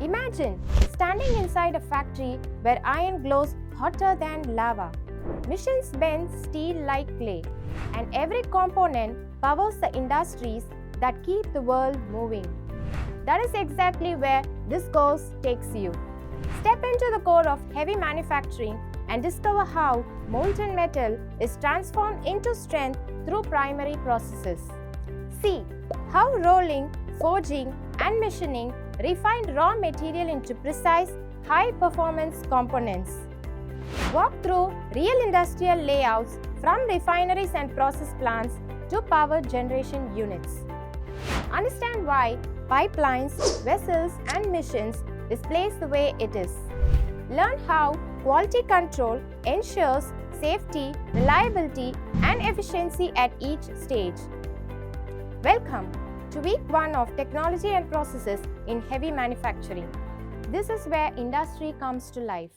Imagine standing inside a factory where iron glows hotter than lava. Machines bend steel like clay, and every component powers the industries that keep the world moving. That is exactly where this course takes you. Step into the core of heavy manufacturing and discover how molten metal is transformed into strength through primary processes. See how rolling, forging, and machining refine raw material into precise, high-performance components. Walk through real industrial layouts from refineries and process plants to power generation units. Understand why pipelines, vessels, and machines is placed the way it is. Learn how quality control ensures safety, reliability, and efficiency at each stage. Welcome to week 1 of Technology and Processes in Heavy Manufacturing. This is where industry comes to life.